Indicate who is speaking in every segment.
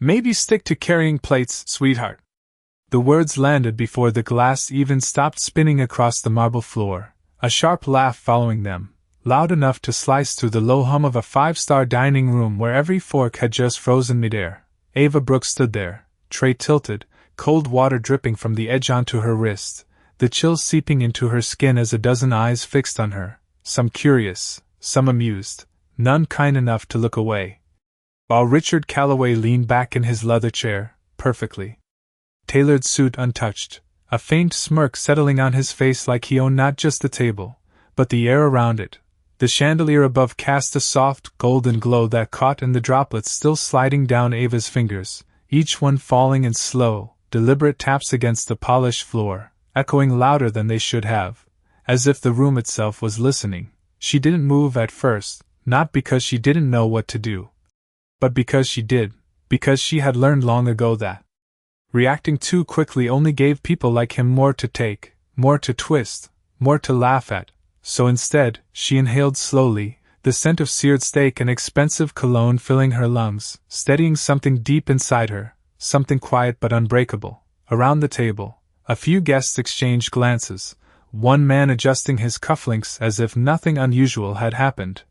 Speaker 1: Maybe stick to carrying plates, sweetheart. The words landed before the glass even stopped spinning across the marble floor, a sharp laugh following them, loud enough to slice through the low hum of a five-star dining room where every fork had just frozen midair. Ava Brooks stood there, tray tilted, cold water dripping from the edge onto her wrist, the chill seeping into her skin as a dozen eyes fixed on her, some curious, some amused, none kind enough to look away. While Richard Calloway leaned back in his leather chair, perfectly tailored suit untouched, a faint smirk settling on his face like he owned not just the table, but the air around it. The chandelier above cast a soft, golden glow that caught in the droplets still sliding down Ava's fingers, each one falling in slow, deliberate taps against the polished floor, echoing louder than they should have, as if the room itself was listening. She didn't move at first, not because she didn't know what to do, but because she did, because she had learned long ago that reacting too quickly only gave people like him more to take, more to twist, more to laugh at. So instead, she inhaled slowly, the scent of seared steak and expensive cologne filling her lungs, steadying something deep inside her, something quiet but unbreakable. Around the table, a few guests exchanged glances, one man adjusting his cufflinks as if nothing unusual had happened,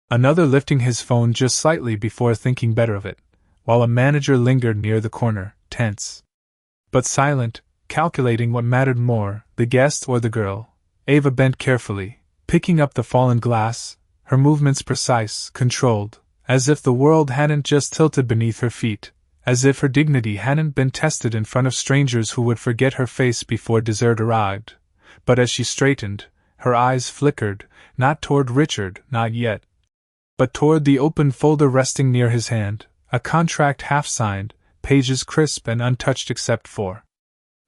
Speaker 1: another lifting his phone just slightly before thinking better of it, while a manager lingered near the corner, tense but silent, calculating what mattered more, the guest or the girl. Ava bent carefully, picking up the fallen glass, her movements precise, controlled, as if the world hadn't just tilted beneath her feet, as if her dignity hadn't been tested in front of strangers who would forget her face before dessert arrived. But as she straightened, her eyes flickered, not toward Richard, not yet, but toward the open folder resting near his hand, a contract half-signed, pages crisp and untouched except for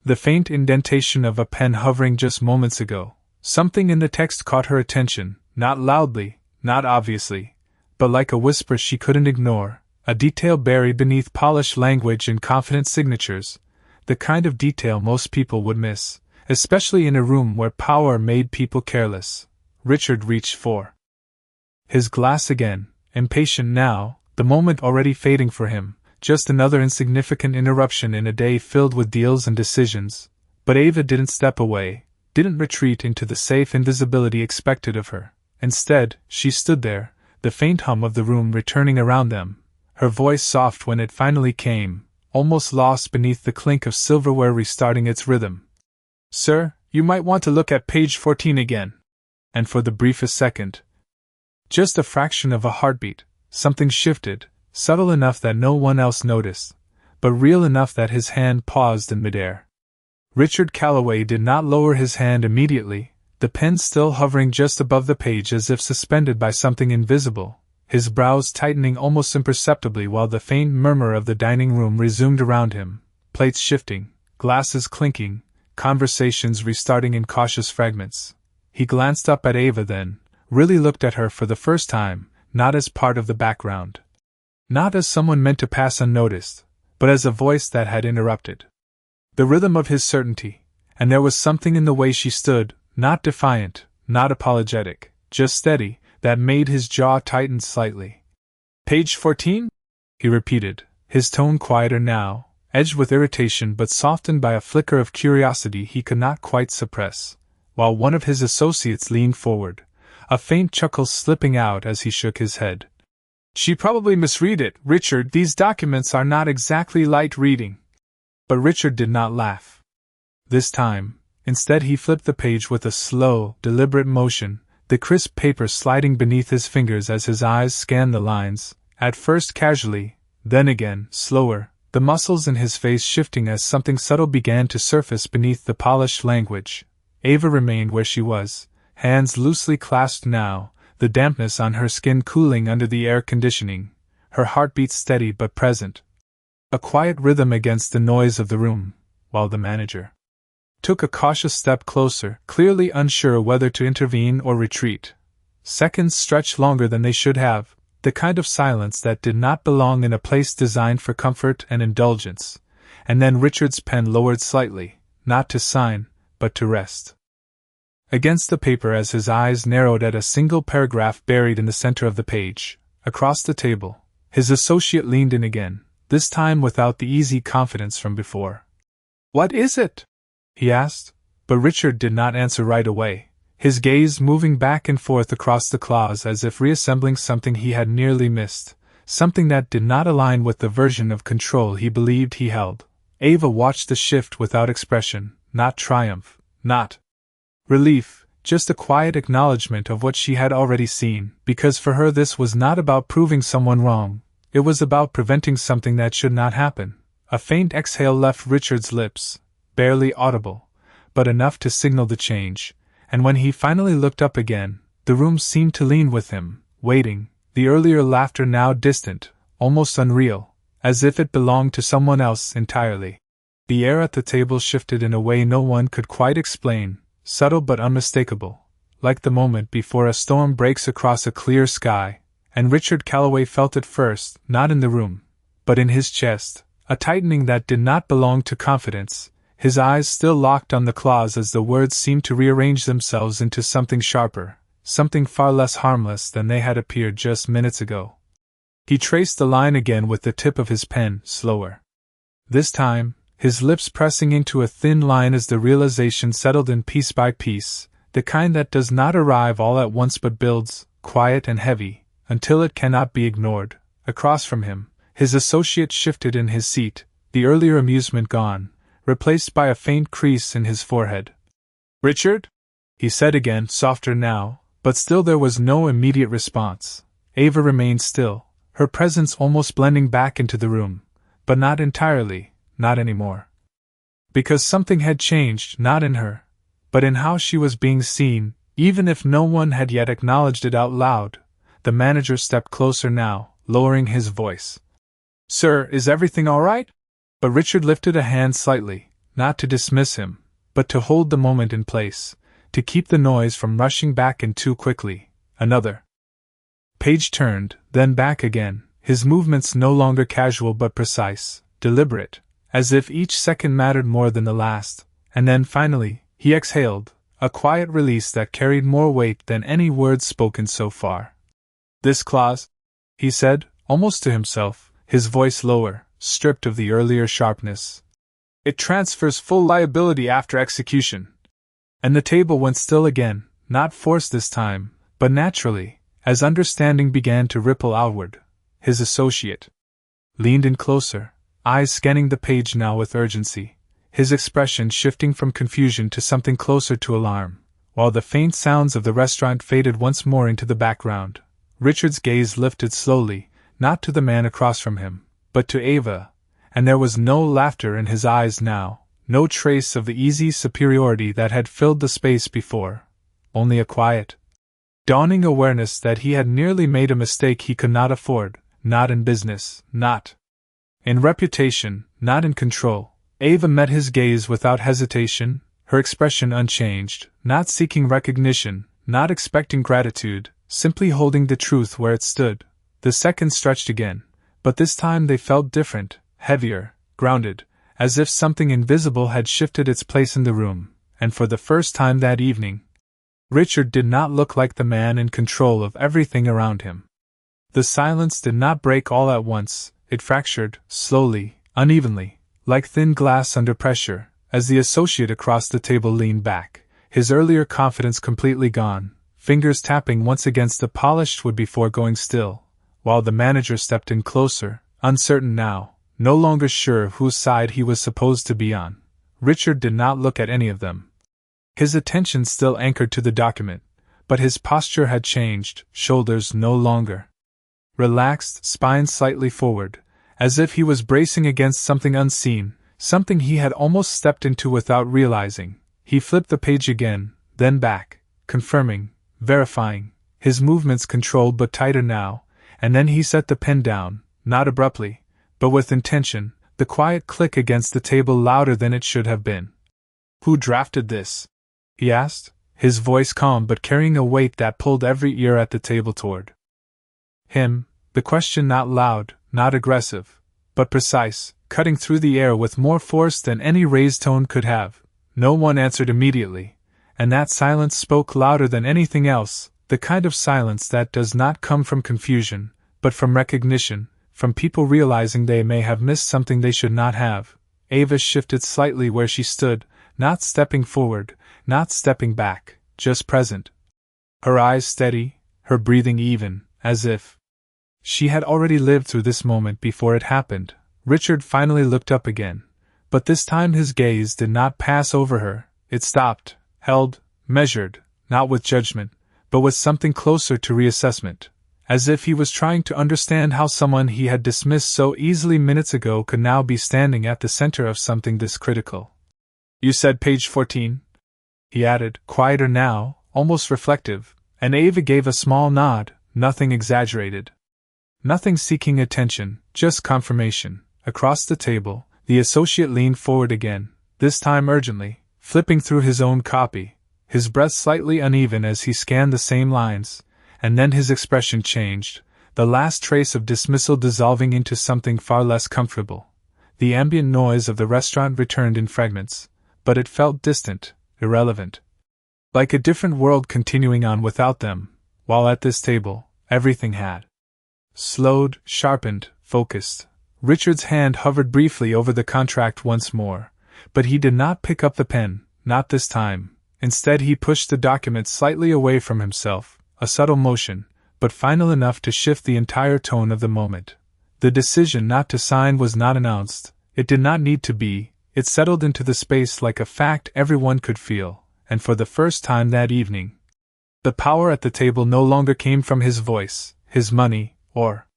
Speaker 1: the faint indentation of a pen hovering just moments ago. Something in the text caught her attention, not loudly, not obviously, but like a whisper she couldn't ignore, a detail buried beneath polished language and confident signatures, the kind of detail most people would miss, especially in a room where power made people careless. Richard reached for his glass again, impatient now, the moment already fading for him, just another insignificant interruption in a day filled with deals and decisions. But Ava didn't step away, didn't retreat into the safe invisibility expected of her. Instead, she stood there, the faint hum of the room returning around them, her voice soft when it finally came, almost lost beneath the clink of silverware restarting its rhythm. "Sir, you might want to look at page 14 again." And for the briefest second, just a fraction of a heartbeat, something shifted, subtle enough that no one else noticed, but real enough that his hand paused in midair. Richard Calloway did not lower his hand immediately, the pen still hovering just above the page as if suspended by something invisible, his brows tightening almost imperceptibly while the faint murmur of the dining room resumed around him, plates shifting, glasses clinking, conversations restarting in cautious fragments. He glanced up at Ava then, really looked at her for the first time, not as part of the background, not as someone meant to pass unnoticed, but as a voice that had interrupted the rhythm of his certainty. And there was something in the way she stood, not defiant, not apologetic, just steady, that made his jaw tighten slightly. "Page 14? He repeated, his tone quieter now, edged with irritation but softened by a flicker of curiosity he could not quite suppress, while one of his associates leaned forward, a faint chuckle slipping out as he shook his head. "She probably misread it, Richard. These documents are not exactly light reading." But Richard did not laugh this time. Instead, he flipped the page with a slow, deliberate motion, the crisp paper sliding beneath his fingers as his eyes scanned the lines, at first casually, then again, slower, the muscles in his face shifting as something subtle began to surface beneath the polished language. Ava remained where she was, hands loosely clasped now, the dampness on her skin cooling under the air conditioning, her heartbeat steady but present, a quiet rhythm against the noise of the room, while the manager took a cautious step closer, clearly unsure whether to intervene or retreat. Seconds stretched longer than they should have, the kind of silence that did not belong in a place designed for comfort and indulgence, and then Richard's pen lowered slightly, not to sign, but to rest against the paper as his eyes narrowed at a single paragraph buried in the center of the page. Across the table, his associate leaned in again, this time without the easy confidence from before. "What is it?" he asked, but Richard did not answer right away, his gaze moving back and forth across the clause as if reassembling something he had nearly missed, something that did not align with the version of control he believed he held. Ava watched the shift without expression, not triumph, not relief, just a quiet acknowledgement of what she had already seen, because for her this was not about proving someone wrong, it was about preventing something that should not happen. A faint exhale left Richard's lips, barely audible, but enough to signal the change, and when he finally looked up again, the room seemed to lean with him, waiting, the earlier laughter now distant, almost unreal, as if it belonged to someone else entirely. The air at the table shifted in a way no one could quite explain, subtle but unmistakable, like the moment before a storm breaks across a clear sky, and Richard Calloway felt it first, not in the room, but in his chest, a tightening that did not belong to confidence, his eyes still locked on the clause as the words seemed to rearrange themselves into something sharper, something far less harmless than they had appeared just minutes ago. He traced the line again with the tip of his pen, slower. This time, his lips pressing into a thin line as the realization settled in piece by piece, the kind that does not arrive all at once but builds, quiet and heavy, until it cannot be ignored. Across from him, his associate shifted in his seat, the earlier amusement gone, replaced by a faint crease in his forehead. "Richard?" he said again, softer now, but still there was no immediate response. Ava remained still, her presence almost blending back into the room, but not entirely, not anymore. Because something had changed, not in her, but in how she was being seen, even if no one had yet acknowledged it out loud. The manager stepped closer now, lowering his voice. "Sir, is everything all right?" But Richard lifted a hand slightly, not to dismiss him, but to hold the moment in place, to keep the noise from rushing back in too quickly. Another page turned, then back again, his movements no longer casual but precise, deliberate, as if each second mattered more than the last, and then finally, he exhaled, a quiet release that carried more weight than any words spoken so far. "This clause," he said, almost to himself, his voice lower, stripped of the earlier sharpness. "It transfers full liability after execution." And the table went still again, not forced this time, but naturally, as understanding began to ripple outward. His associate leaned in closer, eyes scanning the page now with urgency, his expression shifting from confusion to something closer to alarm, while the faint sounds of the restaurant faded once more into the background. Richard's gaze lifted slowly, not to the man across from him, but to Ava, and there was no laughter in his eyes now, no trace of the easy superiority that had filled the space before, only a quiet, dawning awareness that he had nearly made a mistake he could not afford, not in business, not in reputation, not in control. Ava met his gaze without hesitation, her expression unchanged, not seeking recognition, not expecting gratitude, simply holding the truth where it stood. The seconds stretched again, but this time they felt different, heavier, grounded, as if something invisible had shifted its place in the room, and for the first time that evening, Richard did not look like the man in control of everything around him. The silence did not break all at once, it fractured, slowly, unevenly, like thin glass under pressure, as the associate across the table leaned back, his earlier confidence completely gone, fingers tapping once against the polished wood before going still, while the manager stepped in closer, uncertain now, no longer sure whose side he was supposed to be on. Richard did not look at any of them. His attention still anchored to the document, but his posture had changed, shoulders no longer relaxed, spine slightly forward, as if he was bracing against something unseen, something he had almost stepped into without realizing. He flipped the page again, then back, confirming, verifying, his movements controlled but tighter now, and then he set the pen down, not abruptly, but with intention, the quiet click against the table louder than it should have been. "Who drafted this?" he asked, his voice calm but carrying a weight that pulled every ear at the table toward him, the question not loud, not aggressive, but precise, cutting through the air with more force than any raised tone could have. No one answered immediately, and that silence spoke louder than anything else, the kind of silence that does not come from confusion, but from recognition, from people realizing they may have missed something they should not have. Ava shifted slightly where she stood, not stepping forward, not stepping back, just present. Her eyes steady, her breathing even, as if she had already lived through this moment before it happened. Richard finally looked up again, but this time his gaze did not pass over her. It stopped, held, measured, not with judgment, but with something closer to reassessment, as if he was trying to understand how someone he had dismissed so easily minutes ago could now be standing at the center of something this critical. "You said page 14? He added, quieter now, almost reflective, and Ava gave a small nod, nothing exaggerated. Nothing seeking attention, just confirmation. Across the table, the associate leaned forward again, this time urgently, flipping through his own copy, his breath slightly uneven as he scanned the same lines, and then his expression changed, the last trace of dismissal dissolving into something far less comfortable. The ambient noise of the restaurant returned in fragments, but it felt distant, irrelevant. Like a different world continuing on without them, while at this table, everything had slowed, sharpened, focused. Richard's hand hovered briefly over the contract once more, but he did not pick up the pen, not this time. Instead he pushed the document slightly away from himself, a subtle motion, but final enough to shift the entire tone of the moment. The decision not to sign was not announced, it did not need to be, it settled into the space like a fact everyone could feel, and for the first time that evening, the power at the table no longer came from his voice, his money, or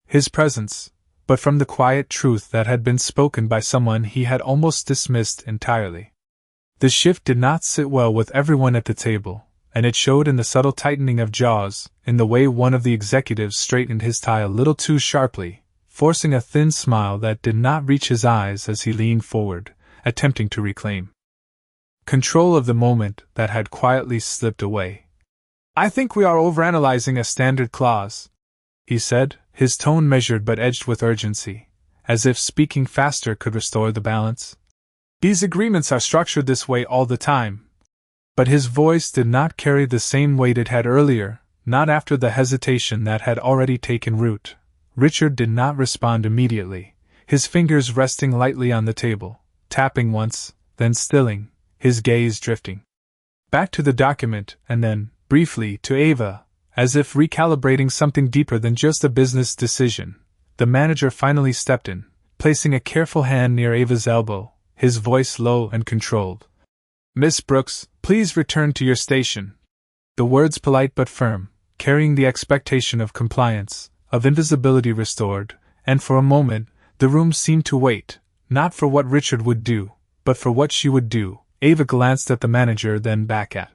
Speaker 1: his presence, but from the quiet truth that had been spoken by someone he had almost dismissed entirely. The shift did not sit well with everyone at the table, and it showed in the subtle tightening of jaws, in the way one of the executives straightened his tie a little too sharply, forcing a thin smile that did not reach his eyes as he leaned forward, attempting to reclaim control of the moment that had quietly slipped away. "I think we are overanalyzing a standard clause," he said, his tone measured but edged with urgency, as if speaking faster could restore the balance. "These agreements are structured this way all the time." But his voice did not carry the same weight it had earlier, not after the hesitation that had already taken root. Richard did not respond immediately, his fingers resting lightly on the table, tapping once, then stilling, his gaze drifting back to the document and then, briefly, to Ava, as if recalibrating something deeper than just a business decision. The manager finally stepped in, placing a careful hand near Ava's elbow, his voice low and controlled. "Miss Brooks, please return to your station." The words polite but firm, carrying the expectation of compliance, of invisibility restored, and for a moment, the room seemed to wait, not for what Richard would do, but for what she would do. Ava glanced at the manager, then back at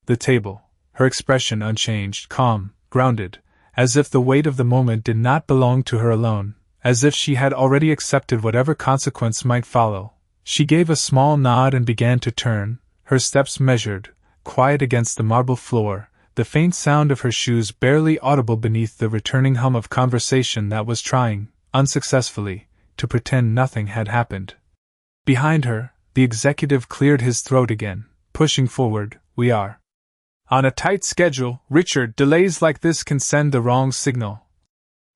Speaker 1: the table, her expression unchanged, calm, grounded, as if the weight of the moment did not belong to her alone, as if she had already accepted whatever consequence might follow. She gave a small nod and began to turn, her steps measured, quiet against the marble floor, the faint sound of her shoes barely audible beneath the returning hum of conversation that was trying, unsuccessfully, to pretend nothing had happened. Behind her, the executive cleared his throat again, pushing forward. "We are on a tight schedule, Richard. Delays like this can send the wrong signal."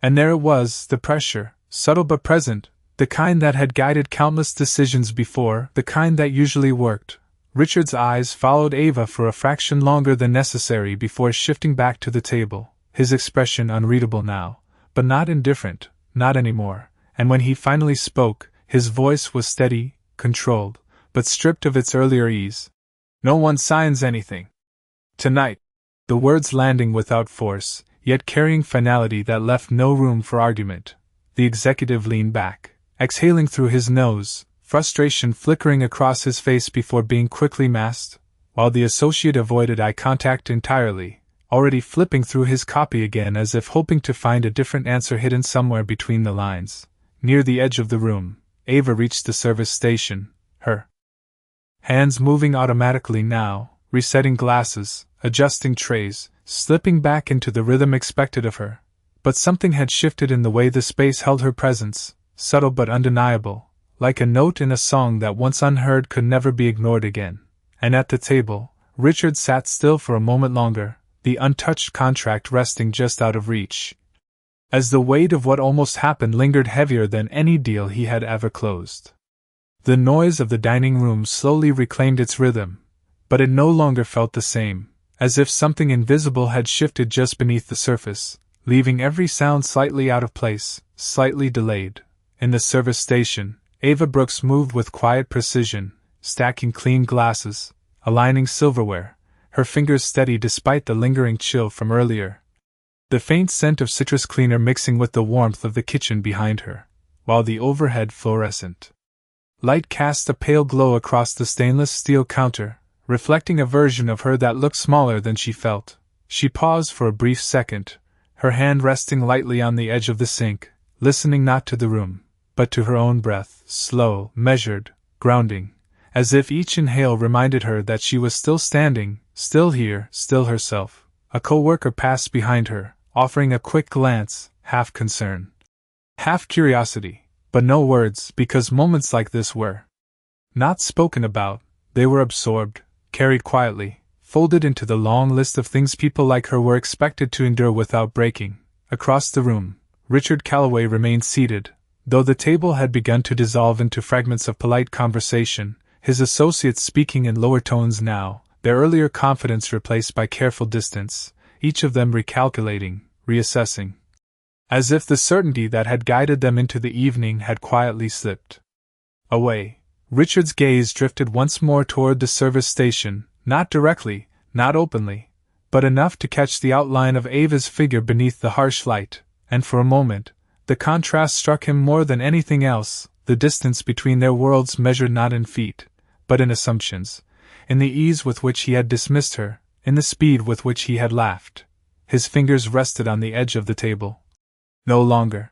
Speaker 1: And there it was, the pressure, subtle but present, the kind that had guided countless decisions before, the kind that usually worked. Richard's eyes followed Ava for a fraction longer than necessary before shifting back to the table, his expression unreadable now, but not indifferent, not anymore, and when he finally spoke, his voice was steady, controlled, but stripped of its earlier ease. "No one signs anything tonight." The words landing without force, yet carrying finality that left no room for argument. The executive leaned back, exhaling through his nose, frustration flickering across his face before being quickly masked, while the associate avoided eye contact entirely, already flipping through his copy again as if hoping to find a different answer hidden somewhere between the lines. Near the edge of the room, Ava reached the service station, her hands moving automatically now, resetting glasses, adjusting trays, slipping back into the rhythm expected of her. But something had shifted in the way the space held her presence, subtle but undeniable, like a note in a song that once unheard could never be ignored again. And at the table, Richard sat still for a moment longer, the untouched contract resting just out of reach. as the weight of what almost happened lingered heavier than any deal he had ever closed. The noise of the dining room slowly reclaimed its rhythm, but it no longer felt the same, as if something invisible had shifted just beneath the surface, leaving every sound slightly out of place, slightly delayed. In the service station, Ava Brooks moved with quiet precision, stacking clean glasses, aligning silverware, her fingers steady despite the lingering chill from earlier. The faint scent of citrus cleaner mixing with the warmth of the kitchen behind her, while the overhead fluorescent light cast a pale glow across the stainless steel counter, reflecting a version of her that looked smaller than she felt. She paused for a brief second, her hand resting lightly on the edge of the sink, listening not to the room, but to her own breath, slow, measured, grounding, as if each inhale reminded her that she was still standing, still here, still herself. A co-worker passed behind her, offering a quick glance, half concern, half curiosity, but no words, because moments like this were not spoken about. They were absorbed, carried quietly, folded into the long list of things people like her were expected to endure without breaking. Across the room, Richard Calloway remained seated, though the table had begun to dissolve into fragments of polite conversation, his associates speaking in lower tones now, their earlier confidence replaced by careful distance, each of them recalculating, reassessing, as if the certainty that had guided them into the evening had quietly slipped away. Richard's gaze drifted once more toward the service station, not directly, not openly, but enough to catch the outline of Ava's figure beneath the harsh light, and for a moment, the contrast struck him more than anything else, the distance between their worlds measured not in feet, but in assumptions, in the ease with which he had dismissed her, in the speed with which he had laughed. His fingers rested on the edge of the table. No longer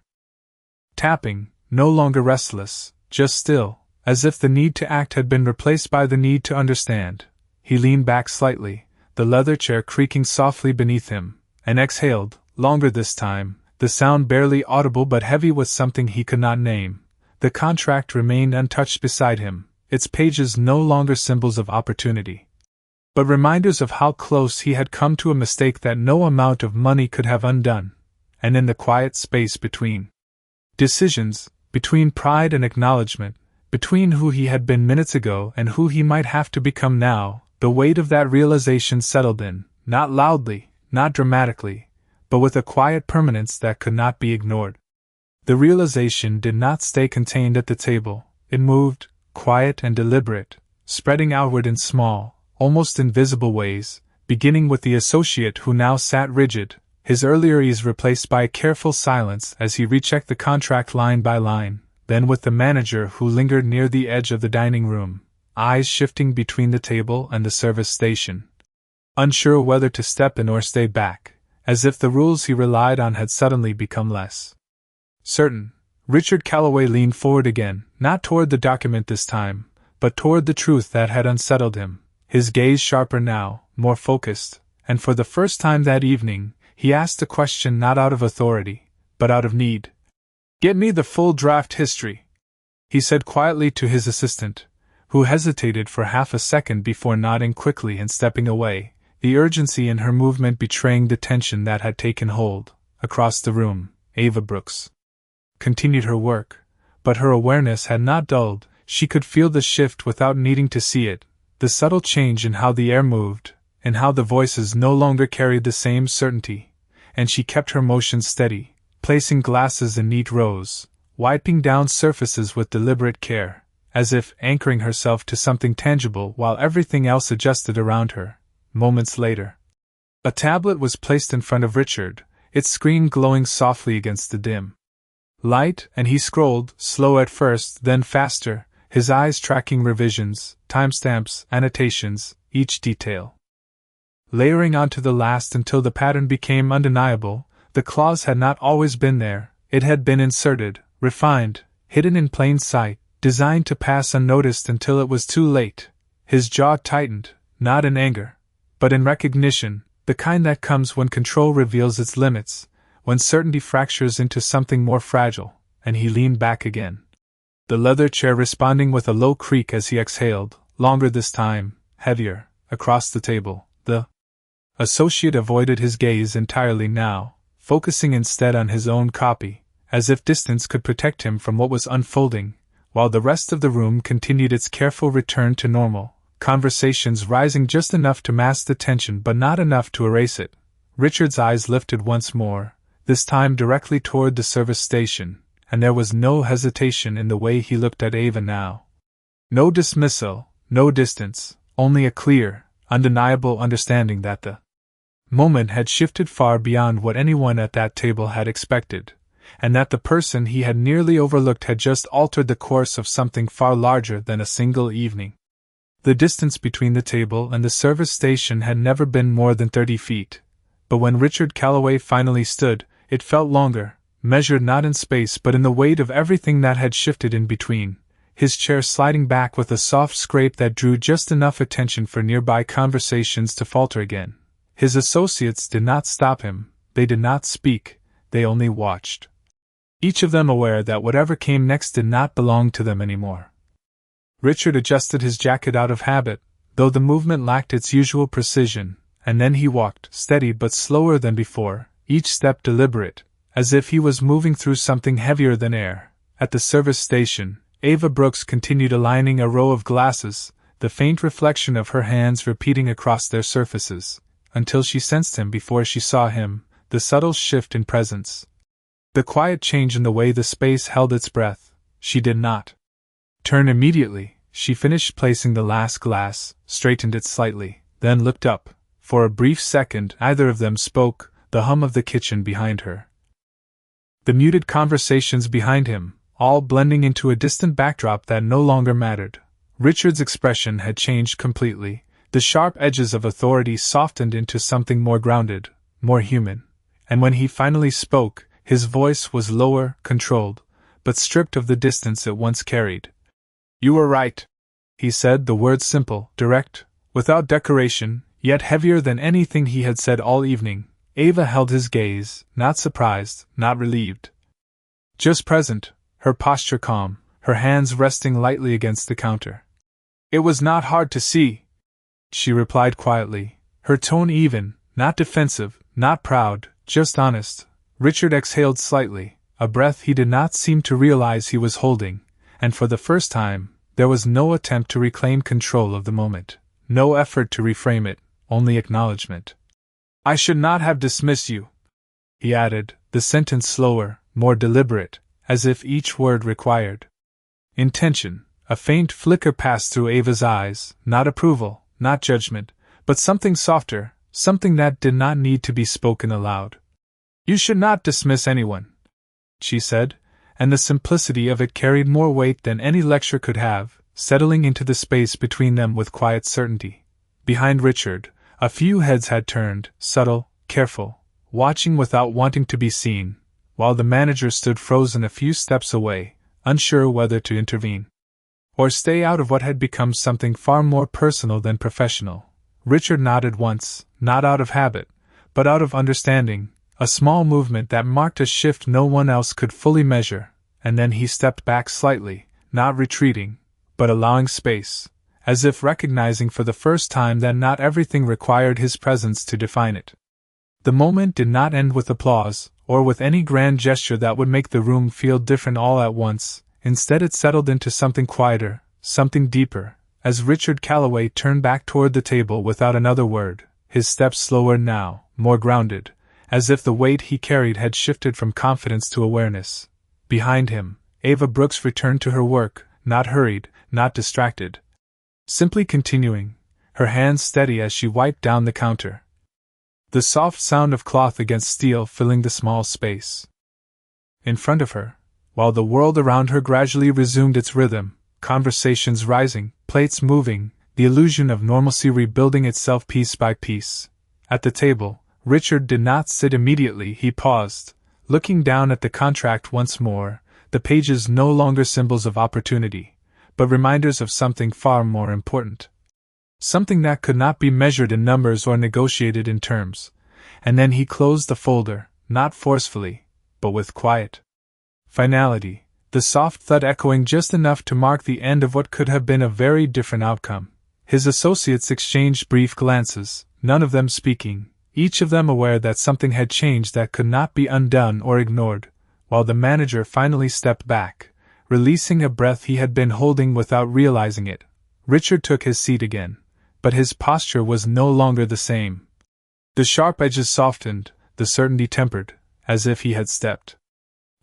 Speaker 1: tapping, no longer restless, just still, as if the need to act had been replaced by the need to understand. He leaned back slightly, the leather chair creaking softly beneath him, and exhaled, longer this time, the sound barely audible but heavy with something he could not name. The contract remained untouched beside him, its pages no longer symbols of opportunity, but reminders of how close he had come to a mistake that no amount of money could have undone. And in the quiet space between decisions, between pride and acknowledgement, between who he had been minutes ago and who he might have to become now, the weight of that realization settled in, not loudly, not dramatically, but with a quiet permanence that could not be ignored. The realization did not stay contained at the table, it moved, quiet and deliberate, spreading outward in small, almost invisible ways, beginning with the associate who now sat rigid, his earlier ease replaced by a careful silence as he rechecked the contract line by line, then with the manager who lingered near the edge of the dining room, eyes shifting between the table and the service station, unsure whether to step in or stay back, as if the rules he relied on had suddenly become less certain. Richard Calloway leaned forward again, not toward the document this time, but toward the truth that had unsettled him, his gaze sharper now, more focused, and for the first time that evening, he asked a question not out of authority, but out of need. "Get me the full draft history," he said quietly to his assistant, who hesitated for half a second before nodding quickly and stepping away, the urgency in her movement betraying the tension that had taken hold. Across the room, Ava Brooks continued her work, but her awareness had not dulled. She could feel the shift without needing to see it, the subtle change in how the air moved, in how the voices no longer carried the same certainty, and she kept her motion steady, placing glasses in neat rows, wiping down surfaces with deliberate care, as if anchoring herself to something tangible while everything else adjusted around her. Moments later, a tablet was placed in front of Richard, its screen glowing softly against the dim light, and he scrolled, slow at first, then faster, his eyes tracking revisions, timestamps, annotations, each detail layering onto the last until the pattern became undeniable. The clause had not always been there, it had been inserted, refined, hidden in plain sight, designed to pass unnoticed until it was too late. His jaw tightened, not in anger, but in recognition, the kind that comes when control reveals its limits, when certainty fractures into something more fragile, and he leaned back again, the leather chair responding with a low creak as he exhaled, longer this time, heavier. Across the table, the associate avoided his gaze entirely now, focusing instead on his own copy, as if distance could protect him from what was unfolding, while the rest of the room continued its careful return to normal, conversations rising just enough to mask the tension but not enough to erase it. Richard's eyes lifted once more, this time directly toward the service station, and there was no hesitation in the way he looked at Ava now. No dismissal, no distance, only a clear, undeniable understanding that the moment had shifted far beyond what anyone at that table had expected, and that the person he had nearly overlooked had just altered the course of something far larger than a single evening. The distance between the table and the service station had never been more than 30 feet, but when Richard Calloway finally stood, it felt longer, measured not in space but in the weight of everything that had shifted in between, his chair sliding back with a soft scrape that drew just enough attention for nearby conversations to falter again. His associates did not stop him, they did not speak, they only watched. Each of them aware that whatever came next did not belong to them anymore. Richard adjusted his jacket out of habit, though the movement lacked its usual precision, and then he walked, steady but slower than before, each step deliberate, as if he was moving through something heavier than air. At the service station, Ava Brooks continued aligning a row of glasses, the faint reflection of her hands repeating across their surfaces, until she sensed him before she saw him, the subtle shift in presence. The quiet change in the way the space held its breath. She did not turn immediately. She finished placing the last glass, straightened it slightly, then looked up. For a brief second, neither of them spoke, the hum of the kitchen behind her, the muted conversations behind him, all blending into a distant backdrop that no longer mattered. Richard's expression had changed completely. The sharp edges of authority softened into something more grounded, more human, and when he finally spoke, his voice was lower, controlled, but stripped of the distance it once carried. "You were right," he said, the words simple, direct, without decoration, yet heavier than anything he had said all evening. Ava held his gaze, not surprised, not relieved. Just present, her posture calm, her hands resting lightly against the counter. "It was not hard to see," she replied quietly, her tone even, not defensive, not proud, just honest. Richard exhaled slightly, a breath he did not seem to realize he was holding, and for the first time, there was no attempt to reclaim control of the moment, no effort to reframe it, only acknowledgement. "I should not have dismissed you," he added, the sentence slower, more deliberate, as if each word required intention. A faint flicker passed through Ava's eyes, not approval, not judgment, but something softer, something that did not need to be spoken aloud. "You should not dismiss anyone," she said, and the simplicity of it carried more weight than any lecture could have, settling into the space between them with quiet certainty. Behind Richard, a few heads had turned, subtle, careful, watching without wanting to be seen, while the manager stood frozen a few steps away, unsure whether to intervene or stay out of what had become something far more personal than professional. Richard nodded once, not out of habit, but out of understanding, a small movement that marked a shift no one else could fully measure, and then he stepped back slightly, not retreating, but allowing space, as if recognizing for the first time that not everything required his presence to define it. The moment did not end with applause, or with any grand gesture that would make the room feel different all at once. Instead it settled into something quieter, something deeper, as Richard Calloway turned back toward the table without another word, his steps slower now, more grounded, as if the weight he carried had shifted from confidence to awareness. Behind him, Ava Brooks returned to her work, not hurried, not distracted. Simply continuing, her hands steady as she wiped down the counter. The soft sound of cloth against steel filling the small space in front of her, while the world around her gradually resumed its rhythm, conversations rising, plates moving, the illusion of normalcy rebuilding itself piece by piece. At the table, Richard did not sit immediately. He paused, looking down at the contract once more, the pages no longer symbols of opportunity, but reminders of something far more important. Something that could not be measured in numbers or negotiated in terms. And then he closed the folder, not forcefully, but with quiet finality, the soft thud echoing just enough to mark the end of what could have been a very different outcome. His associates exchanged brief glances, none of them speaking, each of them aware that something had changed that could not be undone or ignored, while the manager finally stepped back, releasing a breath he had been holding without realizing it. Richard took his seat again, but his posture was no longer the same. The sharp edges softened, the certainty tempered, as if he had stepped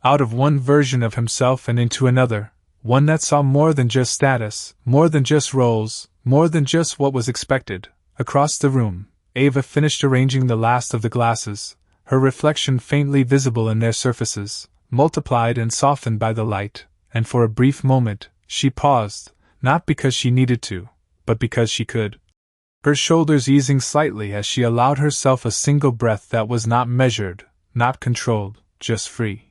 Speaker 1: out of one version of himself and into another, one that saw more than just status, more than just roles, more than just what was expected. Across the room, Ava finished arranging the last of the glasses, her reflection faintly visible in their surfaces, multiplied and softened by the light, and for a brief moment, she paused, not because she needed to, but because she could. Her shoulders easing slightly as she allowed herself a single breath that was not measured, not controlled, just free.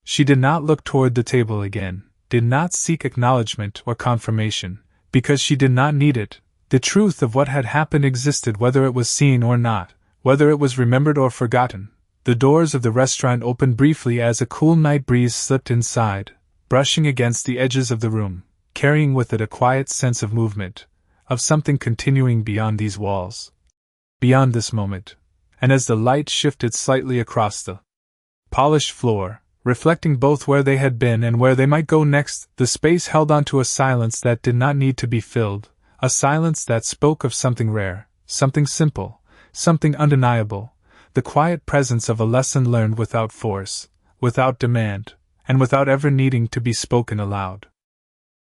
Speaker 1: She did not look toward the table again, did not seek acknowledgement or confirmation, because she did not need it. The truth of what had happened existed whether it was seen or not, whether it was remembered or forgotten. The doors of the restaurant opened briefly as a cool night breeze slipped inside, brushing against the edges of the room, carrying with it a quiet sense of movement, of something continuing beyond these walls, beyond this moment. And as the light shifted slightly across the polished floor, reflecting both where they had been and where they might go next, the space held onto a silence that did not need to be filled, a silence that spoke of something rare, something simple, something undeniable, the quiet presence of a lesson learned without force, without demand, and without ever needing to be spoken aloud.